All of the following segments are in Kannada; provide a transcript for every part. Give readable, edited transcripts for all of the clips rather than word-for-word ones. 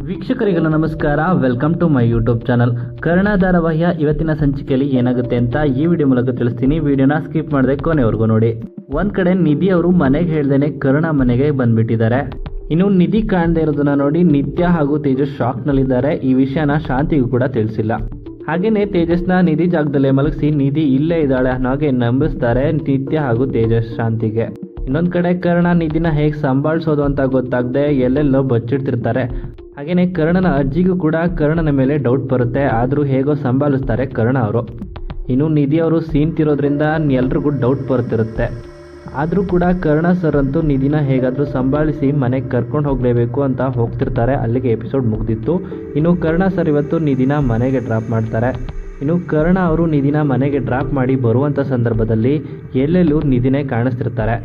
ವೀಕ್ಷಕರಿಗೆಲ್ಲ ನಮಸ್ಕಾರ. Welcome to my YouTube channel. Karna ಧಾರಾವಾಹಿಯ ಇವತ್ತಿನ ಸಂಚಿಕೆಯಲ್ಲಿ ಏನಾಗುತ್ತೆ ಅಂತ ಈ ವಿಡಿಯೋ ಮೂಲಕ ತಿಳಿಸ್ತೀನಿ. ವಿಡಿಯೋನ ಸ್ಕಿಪ್ ಮಾಡದೆ ಕೊನೆವರೆಗೂ ನೋಡಿ. ಒಂದ್ ಕಡೆ ನಿಧಿ ಅವರು ಮನೆಗೆ ಹೇಳ್ದೇನೆ ಕರ್ಣ ಮನೆಗೆ ಬಂದ್ಬಿಟ್ಟಿದ್ದಾರೆ. ಇನ್ನು ನಿಧಿ ಕಾಣದೇ ಇರೋದನ್ನ ನೋಡಿ ನಿತ್ಯ ಹಾಗೂ ತೇಜಸ್ ಶಾಕ್ ನಲ್ಲಿದ್ದಾರೆ. ಈ ವಿಷಯನ ಶಾಂತಿಗೂ ಕೂಡ ತಿಳಿಸಿಲ್ಲ. ಹಾಗೇನೆ ತೇಜಸ್ನ ನಿಧಿ ಜಾಗದಲ್ಲೇ ಮಲಗಿಸಿ ನಿಧಿ ಇಲ್ಲೇ ಇದ್ದಾಳೆ ಅನ್ನೋ ಹಾಗೆ ನಂಬಿಸ್ತಾರೆ ನಿತ್ಯ ಹಾಗೂ ತೇಜಸ್ ಶಾಂತಿಗೆ. ಇನ್ನೊಂದ್ ಕಡೆ ಕರ್ಣ ನಿಧಿನ ಹೇಗೆ ಸಂಭಾಳಿಸೋದು ಅಂತ ಗೊತ್ತಾಗದೆ ಎಲ್ಲೆಲ್ಲೋ ಬಚ್ಚಿಡ್ತಿರ್ತಾರೆ. ಹಾಗೇನೆ ಕರ್ಣನ ಅಜ್ಜಿಗೂ ಕೂಡ ಕರ್ಣನ ಮೇಲೆ ಡೌಟ್ ಬರುತ್ತೆ. ಆದರೂ ಹೇಗೋ ಸಂಭಾಳಿಸ್ತಾರೆ ಕರ್ಣ ಅವರು. ಇನ್ನು ನಿಧಿ ಅವರು ಸೀನ್ತಿರೋದ್ರಿಂದ ಎಲ್ರಿಗೂ ಡೌಟ್ ಬರ್ತಿರುತ್ತೆ. ಆದರೂ ಕೂಡ ಕರ್ಣ ಸರ್ ಅಂತೂ ನಿಧಿನ ಹೇಗಾದರೂ ಸಂಭಾಳಿಸಿ ಮನೆಗೆ ಕರ್ಕೊಂಡು ಹೋಗಲೇಬೇಕು ಅಂತ ಹೋಗ್ತಿರ್ತಾರೆ. ಅಲ್ಲಿಗೆ ಎಪಿಸೋಡ್ ಮುಗ್ದಿತ್ತು. ಇನ್ನು ಕರ್ಣ ಸರ್ ಇವತ್ತು ನಿಧಿನ ಮನೆಗೆ ಡ್ರಾಪ್ ಮಾಡ್ತಾರೆ. ಇನ್ನು ಕರ್ಣ ಅವರು ನಿಧಿನ ಮನೆಗೆ ಡ್ರಾಪ್ ಮಾಡಿ ಬರುವಂಥ ಸಂದರ್ಭದಲ್ಲಿ ಎಲ್ಲೆಲ್ಲೂ ನಿಧಿನೇ ಕಾಣಿಸ್ತಿರ್ತಾರೆ.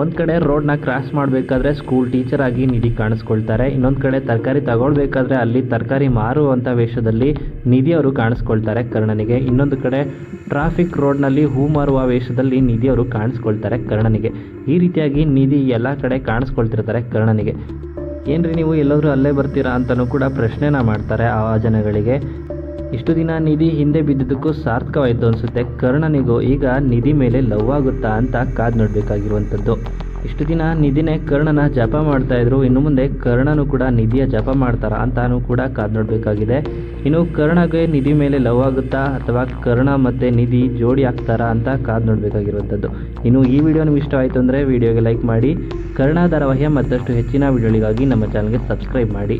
ಒಂದು ಕಡೆ ರೋಡ್ನ ಕ್ರಾಸ್ ಮಾಡಬೇಕಾದ್ರೆ ಸ್ಕೂಲ್ ಟೀಚರ್ ಆಗಿ ನಿಧಿ ಕಾಣಿಸ್ಕೊಳ್ತಾರೆ. ಇನ್ನೊಂದು ಕಡೆ ತರಕಾರಿ ತಗೊಳ್ಬೇಕಾದ್ರೆ ಅಲ್ಲಿ ತರಕಾರಿ ಮಾರುವಂಥ ವೇಷದಲ್ಲಿ ನಿಧಿ ಅವರು ಕಾಣಿಸ್ಕೊಳ್ತಾರೆ ಕರ್ಣನಿಗೆ. ಇನ್ನೊಂದು ಕಡೆ ಟ್ರಾಫಿಕ್ ರೋಡ್ನಲ್ಲಿ ಹೂ ಮಾರುವ ವೇಷದಲ್ಲಿ ನಿಧಿ ಅವರು ಕಾಣಿಸ್ಕೊಳ್ತಾರೆ ಕರ್ಣನಿಗೆ. ಈ ರೀತಿಯಾಗಿ ನಿಧಿ ಎಲ್ಲ ಕಡೆ ಕಾಣಿಸ್ಕೊಳ್ತಿರ್ತಾರೆ ಕರ್ಣನಿಗೆ. ಏನ್ರಿ ನೀವು ಎಲ್ಲಾದರೂ ಅಲ್ಲೇ ಬರ್ತೀರಾ ಅಂತಲೂ ಕೂಡ ಪ್ರಶ್ನೆನ ಮಾಡ್ತಾರೆ ಆ ಜನಗಳಿಗೆ. ಇಷ್ಟು ದಿನ ನಿಧಿ ಹಿಂದೆ ಬಿದ್ದಿದ್ದಕ್ಕೂ ಸಾರ್ಥಕವಾಯಿತು ಅನಿಸುತ್ತೆ. ಕರ್ಣನಿಗೂ ಈಗ ನಿಧಿ ಮೇಲೆ ಲವ್ ಆಗುತ್ತಾ ಅಂತ ಕಾದು ನೋಡಬೇಕಾಗಿರುವಂಥದ್ದು. ಇಷ್ಟು ದಿನ ನಿಧಿನೇ ಕರ್ಣನ ಜಪ ಮಾಡ್ತಾ ಇದ್ರು. ಇನ್ನು ಮುಂದೆ ಕರ್ಣನು ಕೂಡ ನಿಧಿಯ ಜಪ ಮಾಡ್ತಾರಾ ಅಂತಾನು ಕೂಡ ಕಾದು ನೋಡಬೇಕಾಗಿದೆ. ಇನ್ನು ಕರ್ಣಗೆ ನಿಧಿ ಮೇಲೆ ಲವ್ ಆಗುತ್ತಾ ಅಥವಾ ಕರ್ಣ ಮತ್ತು ನಿಧಿ ಜೋಡಿ ಆಗ್ತಾರಾ ಅಂತ ಕಾದು ನೋಡಬೇಕಾಗಿರುವಂಥದ್ದು. ಇನ್ನು ಈ ವಿಡಿಯೋ ನಿಮ್ಗೆ ಇಷ್ಟ ಆಯಿತು ಅಂದರೆ ವಿಡಿಯೋಗೆ ಲೈಕ್ ಮಾಡಿ. ಕರ್ಣ ಧಾರಾವಾಹಿಯ ಮತ್ತಷ್ಟು ಹೆಚ್ಚಿನ ವಿಡಿಯೋಗಳಿಗಾಗಿ ನಮ್ಮ ಚಾನಲ್ಗೆ ಸಬ್ಸ್ಕ್ರೈಬ್ ಮಾಡಿ.